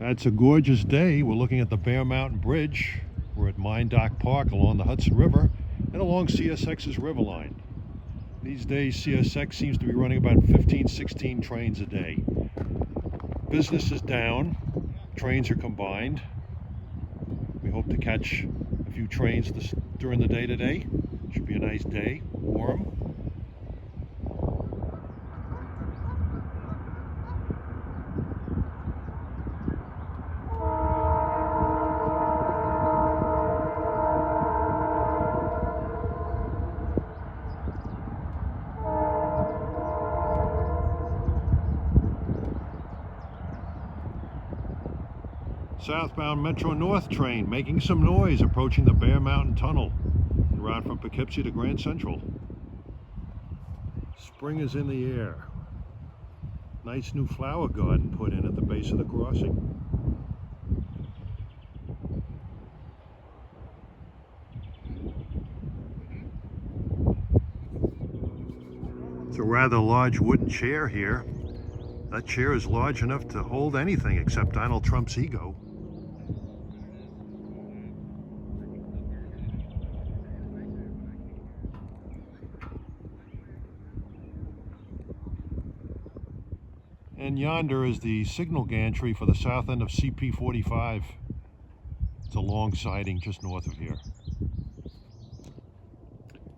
It's a gorgeous day. We're looking at the Bear Mountain Bridge. We're at Mine Dock Park along the Hudson River and along CSX's river line. These days, CSX seems to be running about 15, 16 trains a day. Business is down. Trains are combined. We hope to catch a few trains during the day today. Should be a nice day, warm. Southbound Metro North train making some noise approaching the Bear Mountain Tunnel, en route from Poughkeepsie to Grand Central. Spring is in the air. Nice new flower garden put in at the base of the crossing. It's a rather large wooden chair here. That chair is large enough to hold anything except Donald Trump's ego. And yonder is the signal gantry for the south end of CP 45. It's a long siding just north of here.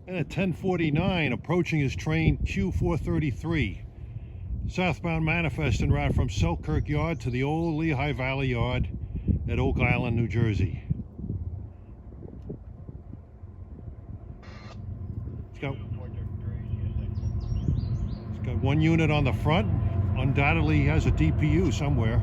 And at 10:49, approaching is train Q433. Southbound manifest en route from Selkirk Yard to the old Lehigh Valley Yard at Oak Island, New Jersey. It's got one unit on the front. Undoubtedly he has a DPU somewhere.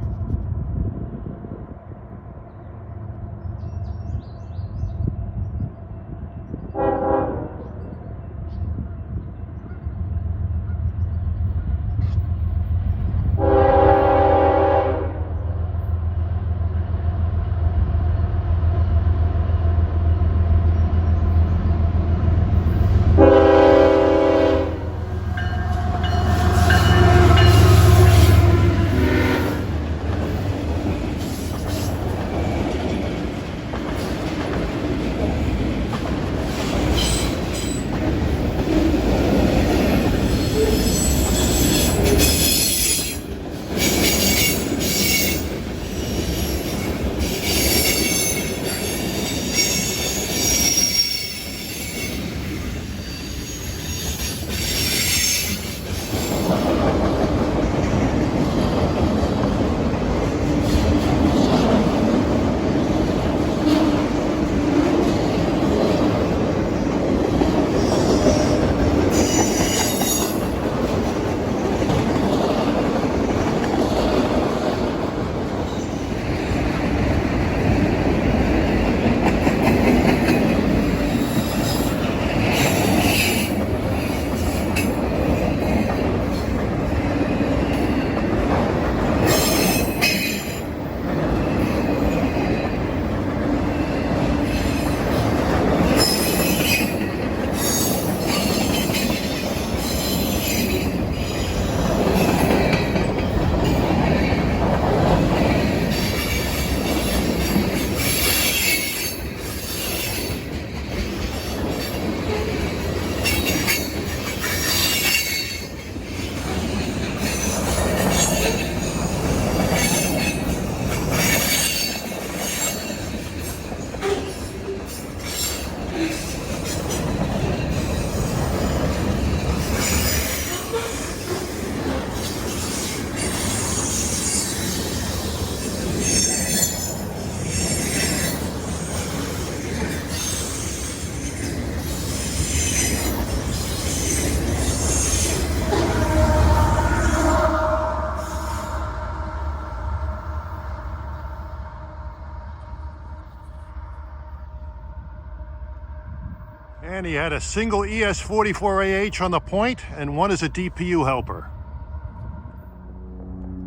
And he had a single ES44AH on the point and one as a DPU helper.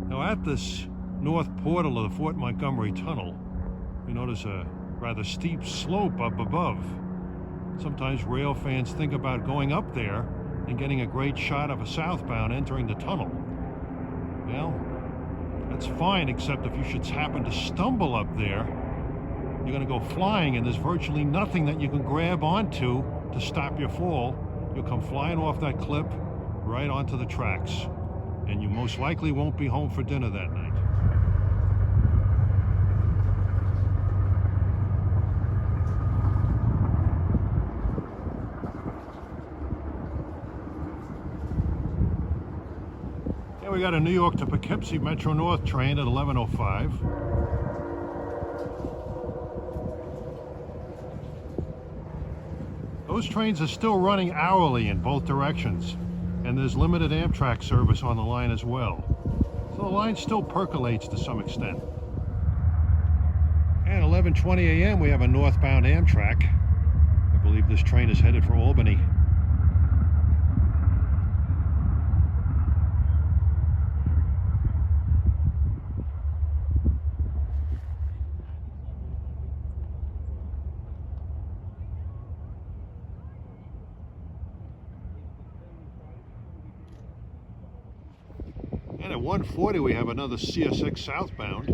Now at this north portal of the Fort Montgomery Tunnel, we notice a rather steep slope up above. Sometimes rail fans think about going up there and getting a great shot of a southbound entering the tunnel. Well, That's fine, except if you should happen to stumble up there, you're going to go flying, and there's virtually nothing that you can grab onto to stop your fall. You'll come flying off that cliff right onto the tracks, and you most likely won't be home for dinner that night. Here we got a New York to Poughkeepsie Metro North train at 11:05. Those trains are still running hourly in both directions, and there's limited Amtrak service on the line as well. So the line still percolates to some extent. At 11:20 a.m. we have a northbound Amtrak. I believe this train is headed for Albany. And at 1:40 we have another CSX southbound.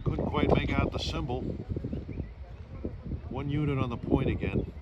Couldn't quite make out the symbol. One unit on the point again.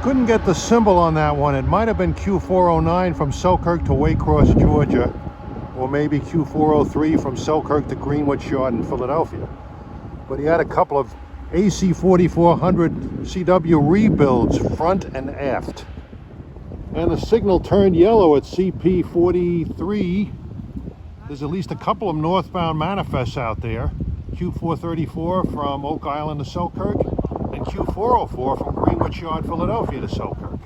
Couldn't get the symbol on that one. It might have been Q409 from Selkirk to Waycross, Georgia, or maybe Q403 from Selkirk to Greenwich Yard in Philadelphia. But he had a couple of AC 4400 CW rebuilds front and aft. And the signal turned yellow at CP 43. There's at least a couple of northbound manifests out there. Q434 from Oak Island to Selkirk, and Q404 from Greenwich Yard, Philadelphia to Selkirk.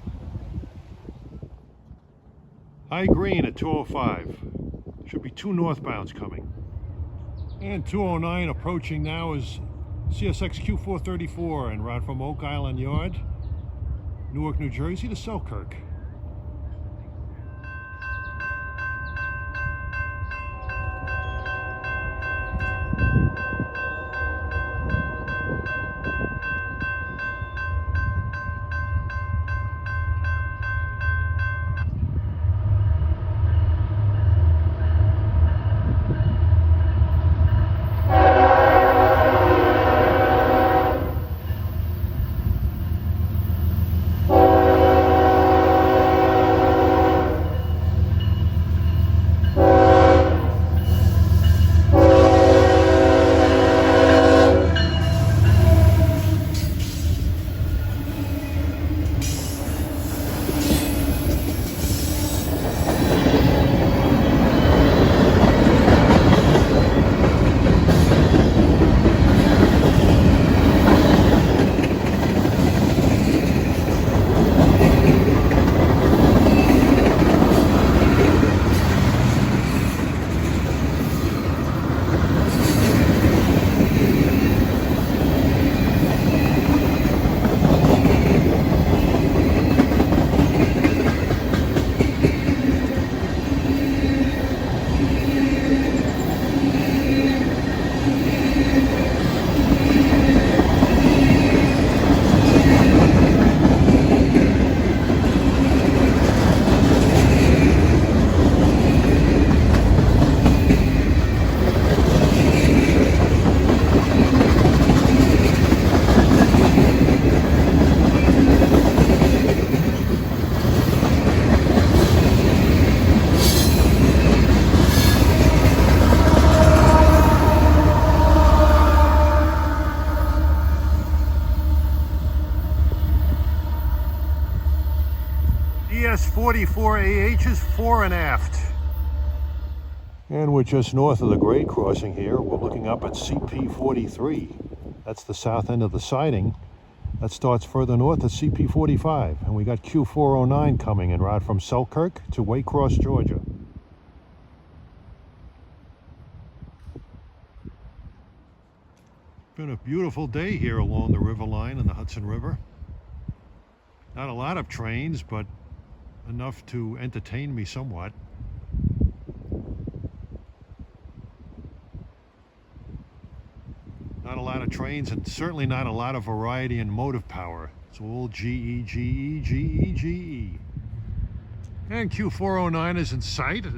High green at 2:05. Should be two northbounds coming. And 2:09 approaching now is CSX Q434 en route from Oak Island Yard, Newark, New Jersey to Selkirk. There's 44 AHs fore and aft. And we're just north of the grade crossing here. We're looking up at CP 43. That's the south end of the siding. That starts further north at CP 45. And we got Q 409 coming en route from Selkirk to Waycross, Georgia. Been a beautiful day here along the river line in the Hudson River. Not a lot of trains, but enough to entertain me somewhat. Not a lot of trains, and certainly not a lot of variety in motive power. It's all GE, GE, GE, GE. And Q409 is in sight at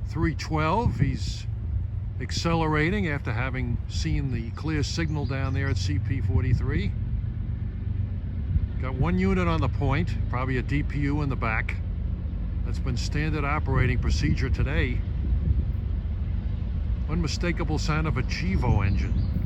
312. He's accelerating after having seen the clear signal down there at CP 43. Got one unit on the point, probably a DPU in the back. That's been standard operating procedure today. Unmistakable sound of a Chivo engine.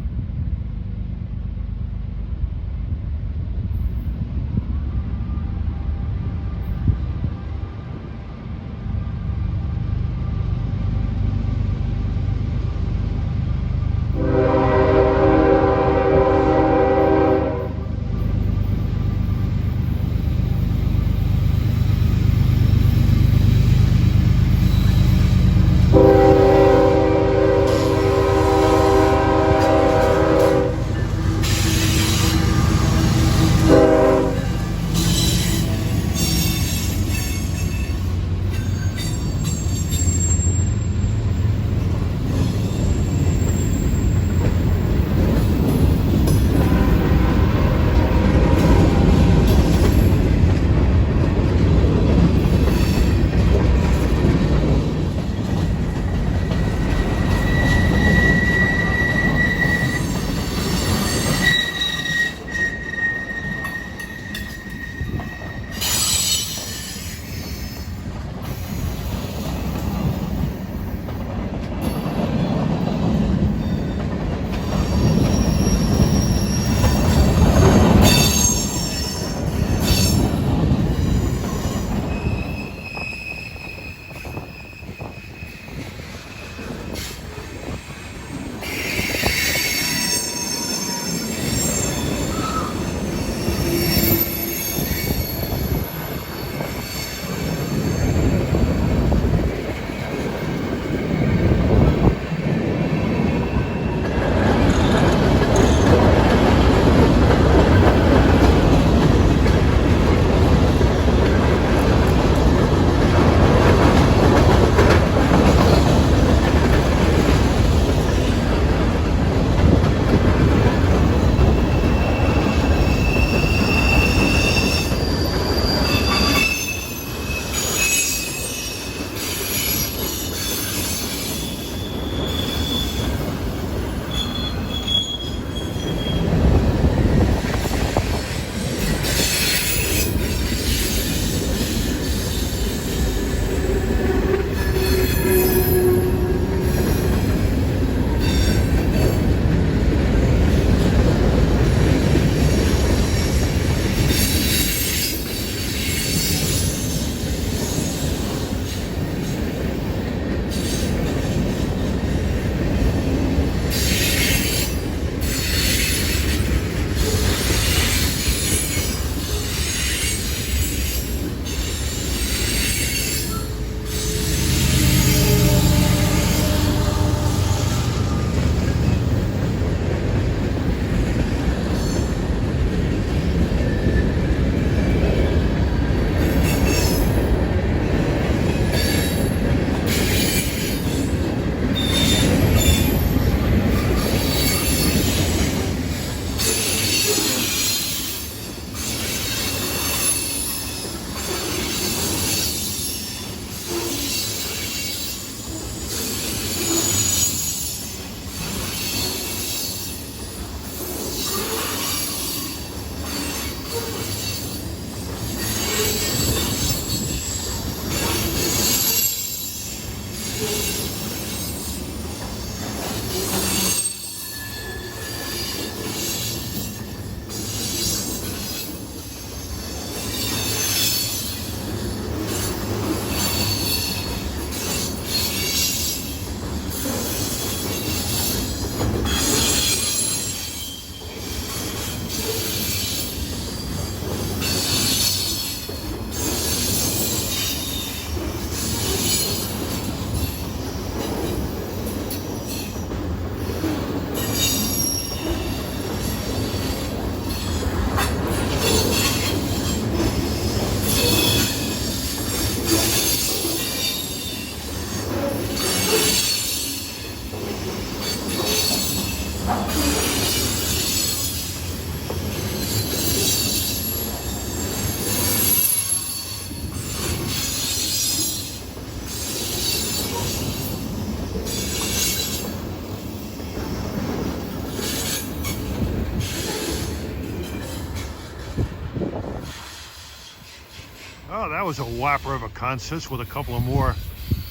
Oh, that was a whopper of a consist with a couple of more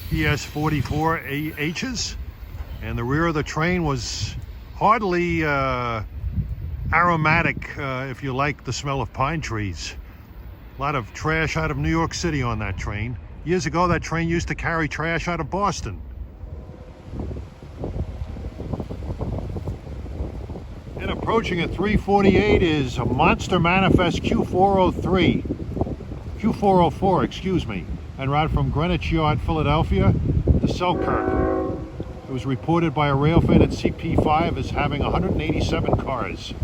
ES44H's. And the rear of the train was hardly aromatic, if you like the smell of pine trees. A lot of trash out of New York City on that train. Years ago, that train used to carry trash out of Boston. And approaching at 3:48 is a Monster Manifest Q404, excuse me, en route from Greenwich Yard, Philadelphia to Selkirk. It was reported by a railfan at CP5 as having 187 cars.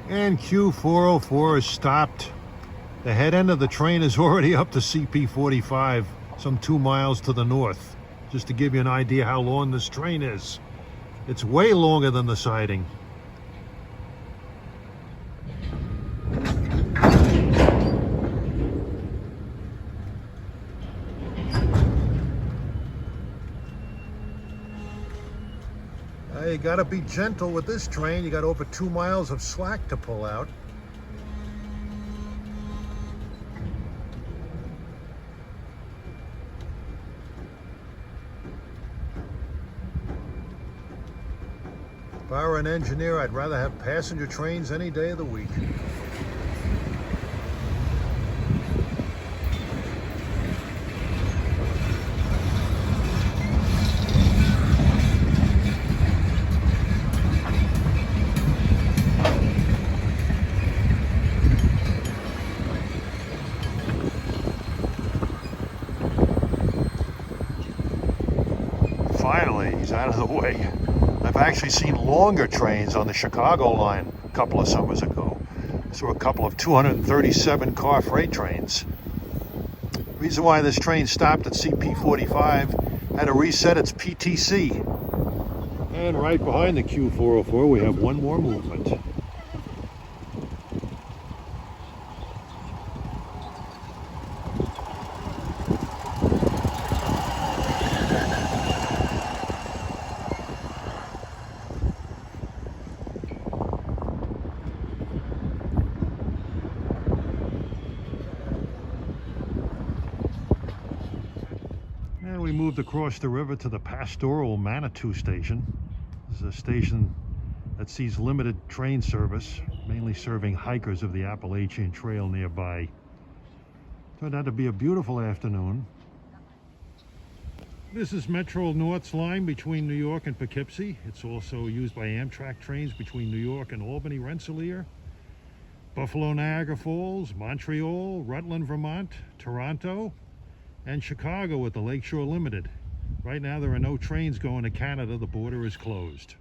And Q404 is stopped. The head end of the train is already up to CP45, some 2 miles to the north, just to give you an idea how long this train is. It's way longer than the siding. You gotta be gentle with this train. You got over 2 miles of slack to pull out. If I were an engineer, I'd rather have passenger trains any day of the week. Finally, he's out of the way. I've actually seen longer trains on the Chicago line a couple of summers ago. So a couple of 237 car freight trains. The reason why this train stopped at CP45 had to reset its PTC. And right behind the Q404 we have one more movement. We moved across the river to the pastoral Manitou station. This is a station that sees limited train service, mainly serving hikers of the Appalachian Trail nearby. Turned out to be a beautiful afternoon. This is Metro North's line between New York and Poughkeepsie. It's also used by Amtrak trains between New York and Albany, Rensselaer, Buffalo, Niagara Falls, Montreal, Rutland, Vermont, Toronto, and Chicago with the Lakeshore Limited. Right now there are no trains going to Canada. The border is closed.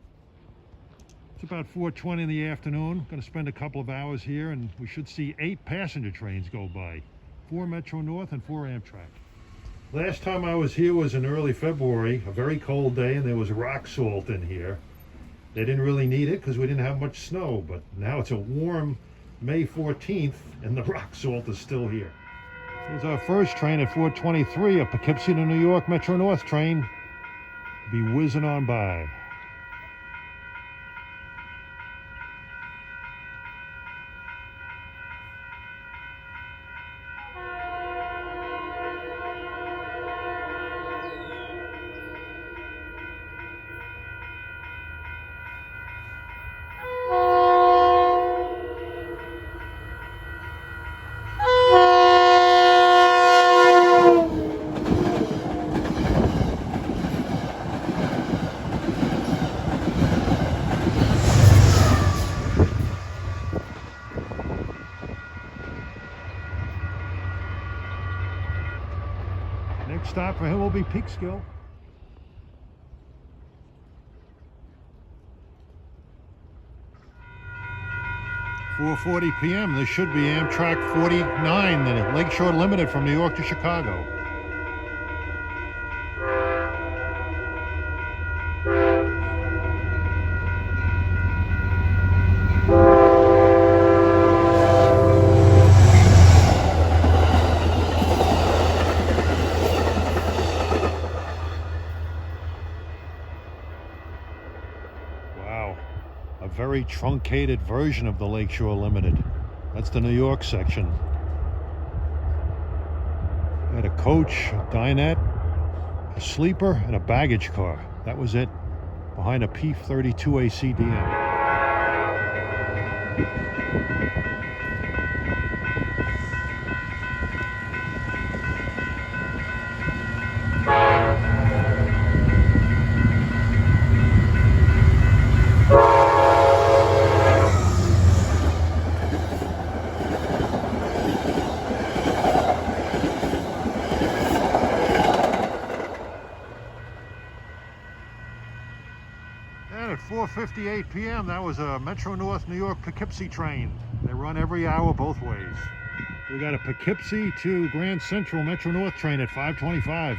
It's about 4:20 in the afternoon. Going to spend a couple of hours here, and we should see 8 passenger trains go by. 4 Metro North and 4 Amtrak. Last time I was here was in early February, a very cold day, and there was rock salt in here. They didn't really need it because we didn't have much snow, but now it's a warm May 14th and the rock salt is still here. Here's our first train at 4:23, a Poughkeepsie to New York Metro North train. Be whizzing on by. Next stop for him will be Peekskill. (4:40 p.m.) This should be Amtrak 49, the Lakeshore Limited from New York to Chicago. A very truncated version of the Lakeshore Limited. That's the New York section. Had a coach, a dinette, a sleeper, and a baggage car. That was it, behind a P32 ACDM. At 4:58 p.m. that was a Metro North New York Poughkeepsie train. They run every hour both ways. We got a Poughkeepsie to Grand Central Metro North train at 5:25.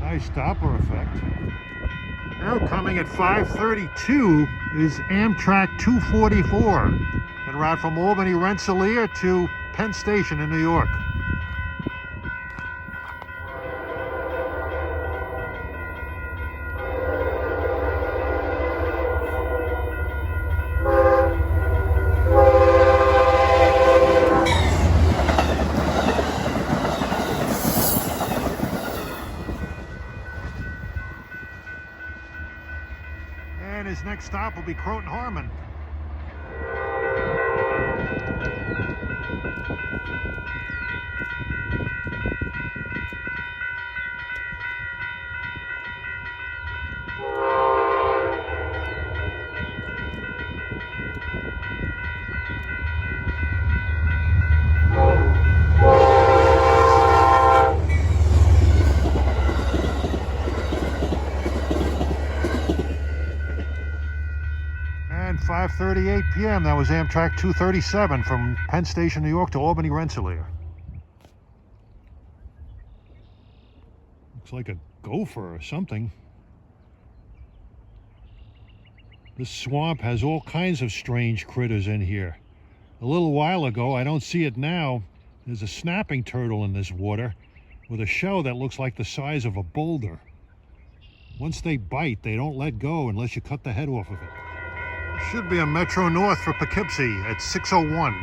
Nice Doppler effect. Now coming at 5:32 is Amtrak 244, en route from Albany, Rensselaer to Penn Station in New York. And his next stop will be Croton Harmon. 5:38 p.m. That was Amtrak 237 from Penn Station, New York to Albany Rensselaer. Looks like a gopher or something. This swamp has all kinds of strange critters in here. A little while ago, I don't see it now, there's a snapping turtle in this water with a shell that looks like the size of a boulder. Once they bite, they don't let go unless you cut the head off of it. Should be a Metro North for Poughkeepsie at 6:01.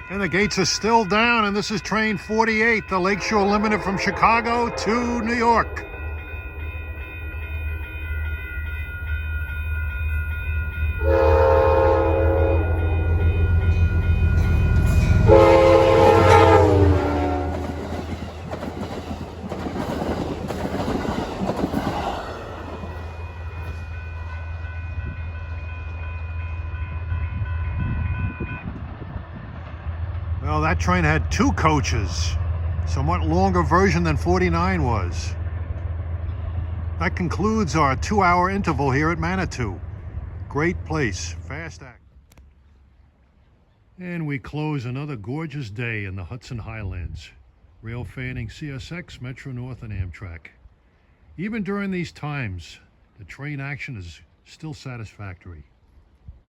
And the gates are still down, and this is train 48, the Lakeshore Limited from Chicago to New York. Well, that train had 2 coaches, somewhat longer version than 49 was. That concludes our 2-hour interval here at Manitou. Great place, fast act. And we close another gorgeous day in the Hudson Highlands. Rail fanning CSX, Metro North, and Amtrak. Even during these times, the train action is still satisfactory.